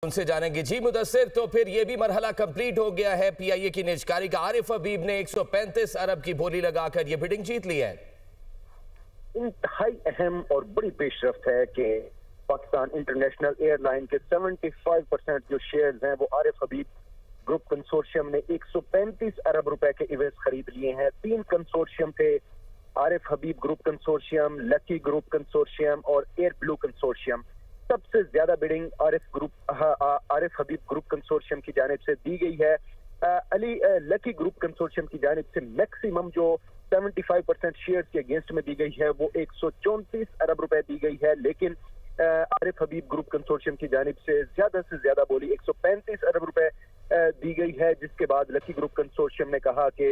उनसे जानेंगे। जी मुदस्सिर, तो फिर ये भी मरहला कंप्लीट हो गया है पीआईए की निजकारी का। आरिफ हबीब ने 135 अरब की बोली लगाकर ये बिडिंग जीत ली है। इंतहाई अहम और बड़ी पेशरफ्त है कि पाकिस्तान इंटरनेशनल एयरलाइन के 75% जो शेयर्स हैं वो आरिफ हबीब ग्रुप कंसोर्शियम ने 135 अरब रुपए के इवज खरीद लिए हैं। 3 कंसोर्शियम थे, Arif Habib group consortium, lucky group consortium और एयर ब्लू कंसोर्शियम। सबसे ज्यादा bidding Arif Habib group consortium की जानिब से दी गई है। लकी ग्रुप कंसोर्शियम की जानिब से मैक्सिमम जो 75% शेयर्स के अगेंस्ट में दी गई है वो 134 अरब रुपए दी गई है, लेकिन आरिफ हबीब ग्रुप कंसोर्शियम की जानिब से ज्यादा बोली 135 अरब रुपए दी गई है, जिसके बाद लकी ग्रुप कंसोर्शियम ने कहा कि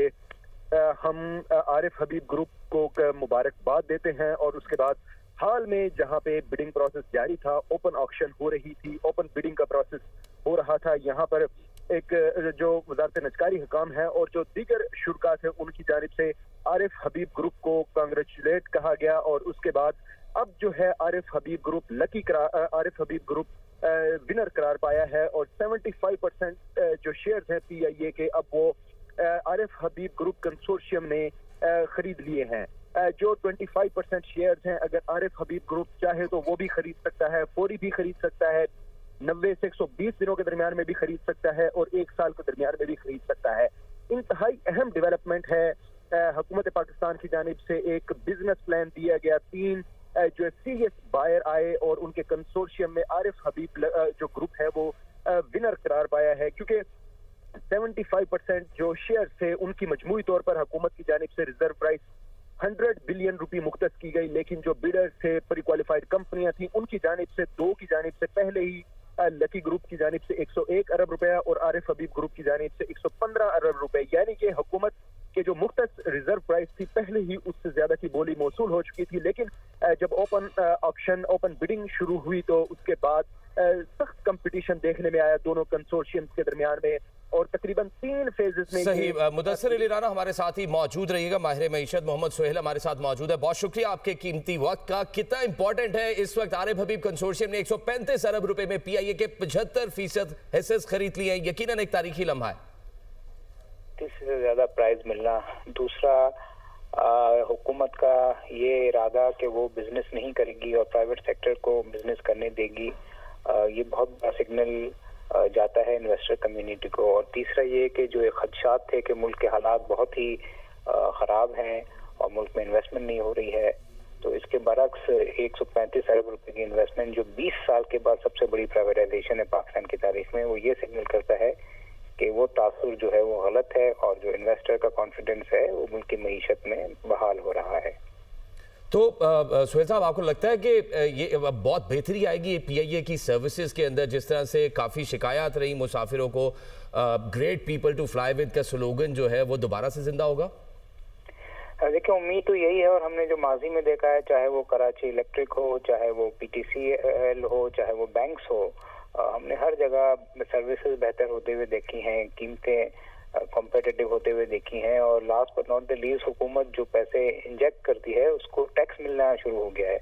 हम आरिफ हबीब ग्रुप को मुबारकबाद देते हैं। और उसके बाद हाल में जहां पे बिडिंग प्रोसेस जारी था, ओपन ऑक्शन हो रही थी, ओपन बिडिंग का प्रोसेस हो रहा था, यहाँ पर एक जो वजारत निजकारी हुकाम है और जो दीगर शुरका थे उनकी जानिब से आरिफ हबीब ग्रुप को कांग्रेचुलेट कहा गया। और उसके बाद अब जो है Arif Habib group Arif Habib group winner करार पाया है और 75% जो शेयर्स हैं पीआईए के अब वो आरिफ हबीब ग्रुप कंसोर्शियम ने खरीद लिए हैं। जो 25% शेयर्स हैं, अगर आरिफ हबीब ग्रुप चाहे तो वो भी खरीद सकता है, फौरी भी खरीद सकता है, 90 से 120 दिनों के दरमियान में भी खरीद सकता है और 1 साल के दरमियान में भी खरीद सकता है। इंतहाई अहम डेवलपमेंट है। हुकूमत पाकिस्तान की जानिब से एक बिजनेस प्लान दिया गया, 3 जो सीरियस बायर आए और उनके कंसोर्शियम में आरिफ हबीब जो ग्रुप है वो विनर करार पाया है, क्योंकि 75% जो शेयर थे उनकी मजमूई तौर पर हुकूमत की जानिब से रिजर्व प्राइस 100 बिलियन रुपए मुख्तस की गई, लेकिन जो बिडर्स थे, प्री क्वालिफाइड कंपनियां थी, उनकी जानिब से 2 की जानिब से पहले ही लकी ग्रुप की जानिब से 101 अरब रुपया और आरिफ हबीब ग्रुप की जानिब से 115 अरब रुपए, यानी कि हुकूमत के जो मुख्तस रिजर्व प्राइस थी पहले ही उससे ज्यादा की बोली मौसूल हो चुकी थी। लेकिन जब ओपन बिडिंग शुरू हुई तो उसके बाद सख्त कंपटीशन देखने में आया दोनों कंसोर्शियम्स के दरमियान में और तकरीबन 3 फेजेस में। सही, मुदस्सिर अली राना हमारे साथ ही मौजूद रहिएगा। माहिर मईशत मोहम्मद सोहेल हमारे साथ मौजूद है। बहुत शुक्रिया आपके कीमती वक्त का। कितना इंपॉर्टेंट है इस वक्त आरिफ हबीब कंसोर्शियम ने 135 अरब रुपए में पीआईए के 75% हिस्से खरीद लिए हैं, यकीनन एक तारीखी लम्हा है। 30 से ज्यादा प्राइज मिलना, दूसरा हुकूमत का ये इरादा कि वो बिजनेस नहीं करेगी और प्राइवेट सेक्टर को बिजनेस करने देगी, ये बहुत बड़ा सिग्नल जाता है इन्वेस्टर कम्युनिटी को। और तीसरा ये कि जो खदशात थे कि मुल्क के हालात बहुत ही ख़राब हैं और मुल्क में इन्वेस्टमेंट नहीं हो रही है, तो इसके बरक्स 135 अरब रुपए की इन्वेस्टमेंट जो 20 साल के बाद सबसे बड़ी प्राइवेटाइजेशन है पाकिस्तान की तारीख में, वो ये सिग्नल करता है कि वो तासुर जो है वो गलत है और जो इन्वेस्टर का कॉन्फिडेंस है वो मुल्क की मईशत में बहाल हो रहा है। तो सोहेल साहब, आपको लगता है कि ये बहुत बेहतरी आएगी पीआईए की सर्विसेज के अंदर, जिस तरह से काफ़ी शिकायत रही मुसाफिरों को, great people to fly with का स्लोगन जो है वो दोबारा से जिंदा होगा? देखिए, उम्मीद तो यही है और हमने जो माजी में देखा है, चाहे वो कराची इलेक्ट्रिक हो, चाहे वो पीटीसीएल हो, चाहे वो बैंक्स हो, हमने हर जगह सर्विसेज बेहतर होते हुए देखी हैं, कीमतें कॉम्पिटिटिव होते हुए देखी हैं और last but not the least हुकूमत जो पैसे इंजेक्ट करती है उसको टैक्स मिलना शुरू हो गया है।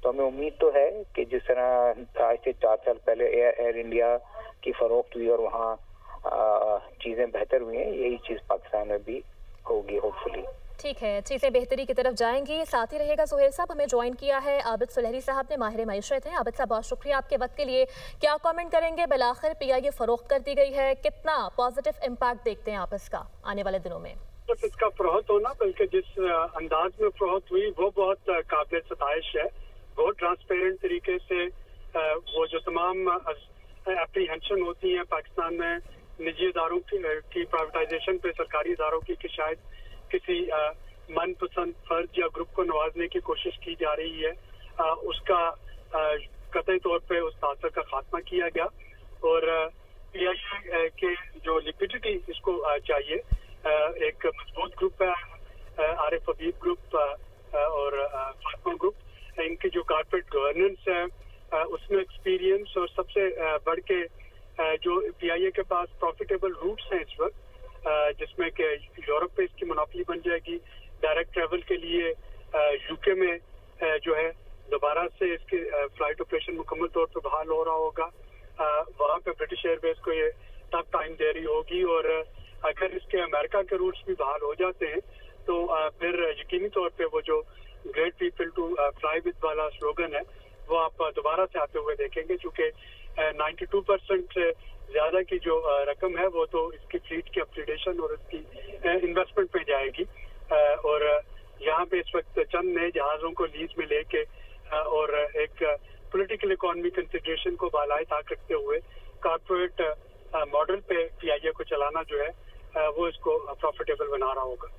तो हमें उम्मीद तो है कि जिस तरह आज से 4 साल पहले एयर इंडिया की फरोख्त हुई और वहाँ चीज़ें बेहतर हुई हैं, यही चीज़ पाकिस्तान में भी होगी होपफुली। ठीक है, चीज़ें बेहतरी की तरफ जाएंगी। साथ ही रहेगा सोहेल साहब, हमें ज्वाइन किया है आबिद सुलहरी साहब ने, माहिर मईशत हैं। आबिद साहब, बहुत शुक्रिया आपके वक्त के लिए। क्या कमेंट करेंगे? बिलाखिर पीआईए फरोख्त कर दी गई है, कितना पॉजिटिव इम्पैक्ट देखते हैं आप इसका आने वाले दिनों में? बस इसका फरोख्त होना, बल्कि जिस अंदाज में फरोख्त हुई वो बहुत काबिल सताइश है। बहुत ट्रांसपेरेंट तरीके से वो जो तमाम एप्रीहेंशन होती है पाकिस्तान में निजी इदारों की प्राइवेटाइजेशन पे सरकारी इदारों की, कि शायद किसी मनपसंद फर्ज या ग्रुप को नवाजने की कोशिश की जा रही है, उसका कतई तौर पे उस तासर का खात्मा किया गया। और पीआईए के जो लिक्विडिटी इसको चाहिए, एक मजबूत ग्रुप है आरिफ हबीब ग्रुप और फातिमा ग्रुप, इनकी जो कॉर्पोरेट गवर्नेंस है उसमें एक्सपीरियंस और सबसे बढ़ के जो पीआईए के पास प्रॉफिटेबल रूट्स हैं इस वक्त, जिसमें कि यूरोप पे इसकी मोनोपोली बन जाएगी, डायरेक्ट ट्रैवल के लिए यूके में जो है दोबारा से इसके फ्लाइट ऑपरेशन मुकम्मल तौर पर बहाल हो रहा होगा, वहाँ पे ब्रिटिश एयरवेज को ये टफ टाइम दे रही होगी। और अगर इसके अमेरिका के रूट्स भी बहाल हो जाते हैं तो फिर यकीनी तौर पे वो जो great people to fly with वाला स्लोगन है वो आप दोबारा से आते हुए देखेंगे, चूँकि 92% से ज़्यादा की जो रकम है वो तो इसकी फ्लीट की अपग्रेडेशन और इसकी इन्वेस्टमेंट पे जाएगी। और यहाँ पे इस वक्त चंद नए जहाज़ों को लीज में लेके और एक पॉलिटिकल इकोनॉमी कंसिडरेशन को बालाए ताक रखते हुए कॉर्पोरेट मॉडल पे PIA को चलाना जो है वो इसको प्रॉफिटेबल बना रहा होगा।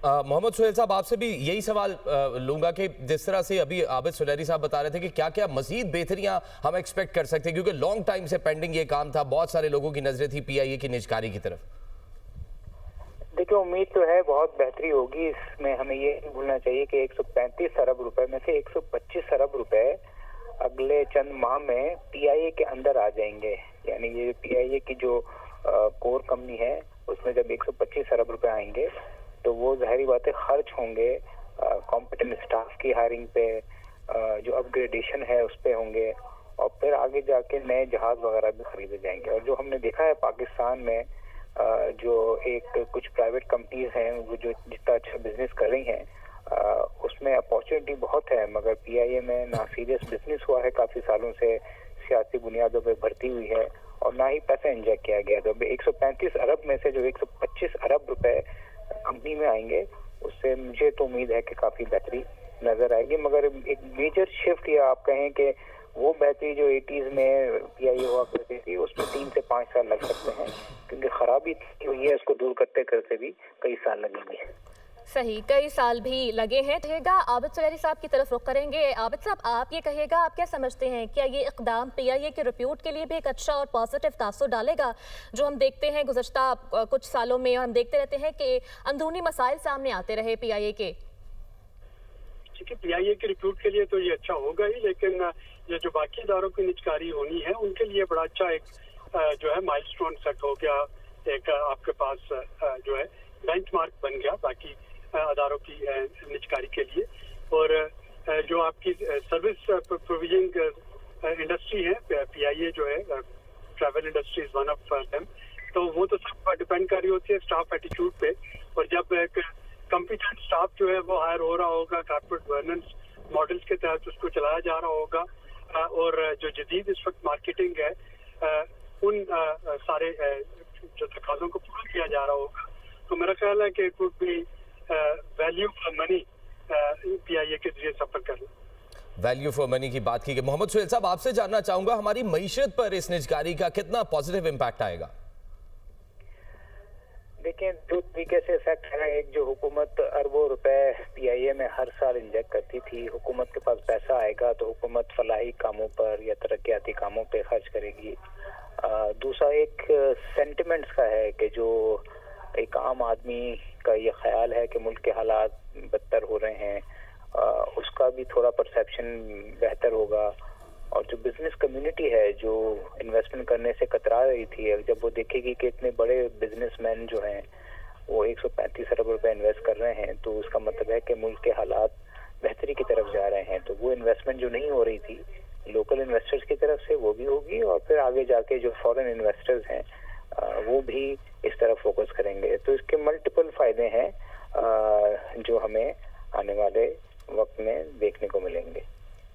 मोहम्मद सुहेल साहब, आपसे भी यही सवाल लूंगा कि जिस तरह से अभी आबिद सुलहरी साहब बता रहे थे कि क्या क्या मजीद बेहतरियां हम एक्सपेक्ट कर सकते हैं, क्योंकि लॉन्ग टाइम से पेंडिंग ये काम था, बहुत सारे लोगों की नजरें थी PIA की निजकारी की तरफ। देखिए, उम्मीद तो है बहुत बेहतरी होगी। इसमें हमें ये नहीं भूलना चाहिए कि 135 अरब रुपए में से 125 अरब रुपए अगले चंद माह में PIA के अंदर आ जाएंगे। यानी ये PIA की जो कोर कंपनी है उसमें जब 125 अरब रुपए आएंगे तो वो जाहिर बात है खर्च होंगे कॉम्पिटेंट स्टाफ की हायरिंग पे, जो अपग्रेडेशन है उस पे होंगे, और फिर आगे जाके नए जहाज वगैरह भी खरीदे जाएंगे। और जो हमने देखा है पाकिस्तान में जो एक कुछ प्राइवेट कंपनीज हैं वो जो जितना अच्छा बिजनेस कर रही हैं उसमें अपॉर्चुनिटी बहुत है, मगर PIA में ना सीरियस बिजनेस हुआ है, काफी सालों से सियासी बुनियादों पे भर्ती हुई है और ना ही पैसा इंजेक्ट किया गया। तो 135 अरब में से जो 125 अरब रुपए कंपनी में आएंगे उससे मुझे तो उम्मीद है कि काफी बेहतरी नजर आएगी। मगर एक मेजर शिफ्ट, या आप कहें कि वो बेहतरी जो 80s में PIA हुआ करती थी उसमें 3 से 5 साल लग सकते हैं, क्योंकि खराबी हुई है, उसको दूर करते करते भी कई साल लगेंगे। सही, कई साल भी लगे हैं। कहेगा आबिद सुलहरी साहब की तरफ रुख करेंगे। आबिद साहब, आप ये कहेगा, आप क्या समझते हैं, क्या ये इक़दाम PIA के रिप्यूट के लिए भी एक अच्छा और पॉजिटिव तासुर डालेगा? जो हम देखते हैं गुज़श्ता कुछ सालों में, और हम देखते रहते हैं कि अंदरूनी मसाइल सामने आते रहे PIA के। ठीक है, PIA के रिप्यूट के लिए तो ये अच्छा होगा ही, लेकिन ये जो बाकी इदारों की निजकारी होनी है उनके लिए बड़ा अच्छा एक जो है माइलस्टोन सेट हो गया, एक आपके पास जो है बेंचमार्क बन गया बाकी अदारों की निजकारी के लिए। और जो आपकी सर्विस प्रोविजनिंग इंडस्ट्री है PIA जो है, travel industry is one of them, तो वो तो सब डिपेंड कर रही होती है स्टाफ एटीट्यूड पे। और जब एक कॉम्पिटेंट स्टाफ जो है वो हायर हो रहा होगा, कॉर्पोरेट गवर्नेंस मॉडल्स के तहत उसको चलाया जा रहा होगा, और जो जदीद इस वक्त मार्केटिंग है उन सारे जो तकाज़ों को पूरा किया जा रहा होगा, तो मेरा ख्याल है कि it would be value for money PIA के जरिए सफर करना। वैल्यू फॉर मनी की बात की गई। मोहम्मद सुहेल साहब, आपसे जानना चाहूंगा हमारी मईशत पर इस निजकारी का कितना पॉजिटिव इम्पैक्ट आएगा? देखिए, दो तरीके से इफेक्ट है। एक, जो हुकूमत अरबों रुपए PIA में हर साल इंजेक्ट करती थी, हुकूमत के पास पैसा आएगा तो हुकूमत फलाही कामों पर या तरक्याती कामों पे खर्च करेगी। दूसरा एक सेंटिमेंट्स का है कि जो एक आम आदमी का ये ख्याल है कि मुल्क के हालात बदतर हो रहे हैं, उसका भी थोड़ा परसेप्शन बेहतर होगा। और जो बिजनेस कम्युनिटी है जो इन्वेस्टमेंट करने से कतरा रही थी, जब वो देखेगी कि इतने बड़े बिजनेसमैन जो हैं वो 135 अरब रुपए इन्वेस्ट कर रहे हैं, तो उसका मतलब है कि मुल्क के हालात बेहतरी की तरफ जा रहे हैं। तो वो इन्वेस्टमेंट जो नहीं हो रही थी लोकल इन्वेस्टर्स की तरफ से, वो भी होगी, और फिर आगे जाके जो फॉरेन इन्वेस्टर्स हैं वो भी इस तरफ फोकस करेंगे। तो इसके मल्टीपल फायदे हैं जो हमें आने वाले वक्त में देखने को मिलेंगे।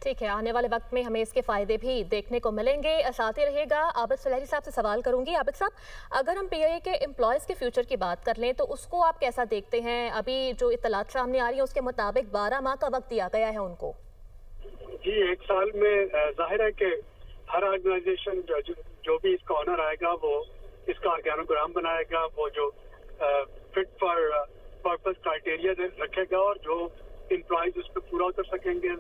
ठीक है, आने वाले वक्त में हमें इसके फ़ायदे भी देखने को मिलेंगे। साथ ही रहेगा, आबिद सुलहरी साहब से सवाल करूंगी। आबिद साहब, अगर हम PIA के एम्प्लॉयज़ के फ्यूचर की बात कर लें तो उसको आप कैसा देखते हैं? अभी जो इत्तलात सामने आ रही है उसके मुताबिक 12 माह का वक्त दिया गया है उनको। जी, 1 साल में जाहिर है कि हर ऑर्गेनाइजेशन जो भी इसका ऑनर आएगा वो इसका ऑर्गेनोग्राम बनाएगा, वो जो फिट फॉर पर्पस क्राइटेरिया रखेगा, और जो एम्प्लॉयज उस पर पूरा उतर सकेंगे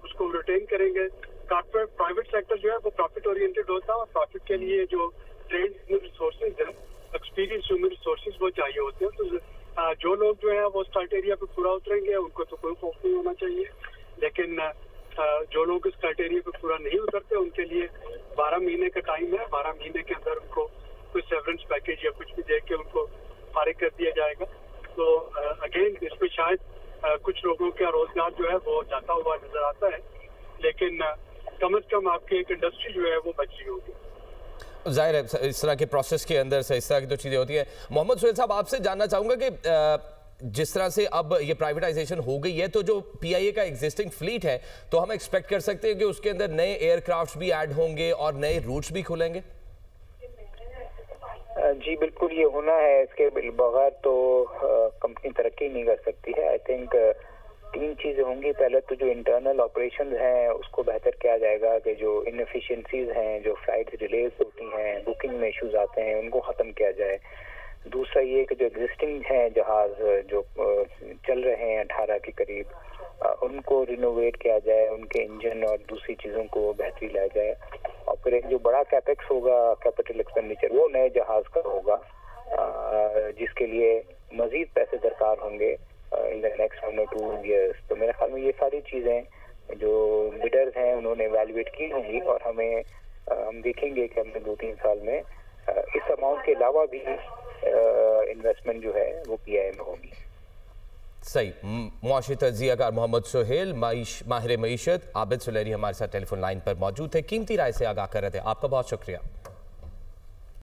उसको रिटेन करेंगे। कॉर्पोरेट प्राइवेट सेक्टर जो है वो प्रॉफिट ओरिएंटेड होता है, और प्रॉफिट के लिए जो ट्रेंड ह्यूमन रिसोर्सेज है, एक्सपीरियंस ह्यूमन रिसोर्सेज वो चाहिए होते हैं। तो जो लोग जो है वो उस क्राइटेरिया पे पूरा उतरेंगे उनको तो कोई खौफ नहीं होना चाहिए, लेकिन जो लोग इस क्राइटेरिया पे पूरा नहीं उतरते उनके लिए 12 महीने का टाइम है। 12 महीने के अंदर उनको कुछ सेवरेंस पैकेज या कुछ भी दे के उनको फारिग कर दिया जाएगा। तो अगेन इसमें शायद कुछ लोगों का रोजगार जो है वो जाता हुआ नजर आता है, लेकिन कम से कम आपकी एक इंडस्ट्री जो है वो बच रही होगी। जाहिर है इस तरह के प्रोसेस के अंदर से इस तरह की तो चीज़ें होती हैं। मोहम्मद सुहेल साहब, आपसे जानना चाहूँगा कि जिस तरह से अब ये प्राइवेटाइजेशन हो गई है, तो जो पीआईए का एग्जिस्टिंग फ्लीट है, तो हम एक्सपेक्ट कर सकते हैं कि उसके अंदर नए एयरक्राफ्ट भी ऐड होंगे और नए रूट्स भी खुलेंगे? जी बिल्कुल, ये होना है। इसके बगैर तो कंपनी तरक्की नहीं कर सकती है। आई थिंक 3 चीजें होंगी। पहले तो जो इंटरनल ऑपरेशंस हैं उसको बेहतर किया जाएगा, कि जो इनएफिशिएंसीज हैं, जो फ्लाइट डिलेज होती हैं, बुकिंग में इश्यूज आते हैं, उनको ख़त्म किया जाए। दूसरा ये कि जो एग्जिस्टिंग हैं जहाज जो चल रहे हैं 18 के करीब, उनको रिनोवेट किया जाए, उनके इंजन और दूसरी चीज़ों को बेहतरी लाया जाए। और फिर जो बड़ा कैपेक्स होगा, कैपिटल एक्सपेंडिचर, वो नए जहाज का होगा, जिसके लिए मजीद पैसे दरकार होंगे in the next 1 or 2 years। तो मेरे ख्याल में ये सारी चीज़ें जो बिडर्स हैं उन्होंने एवेल्युएट की होंगी, और हम देखेंगे कि हमने 2-3 साल में इस अमाउंट के अलावा भी इन्वेस्टमेंट जो है वो पीआईए में होगी। सही। मुआशी तज्जियाकार मोहम्मद सुहेल, माहिर मईशत आबिद सुलेहरी हमारे साथ टेलीफोन लाइन पर मौजूद थे, कीमती राय से आगाह कर रहे थे। आपका बहुत शुक्रिया।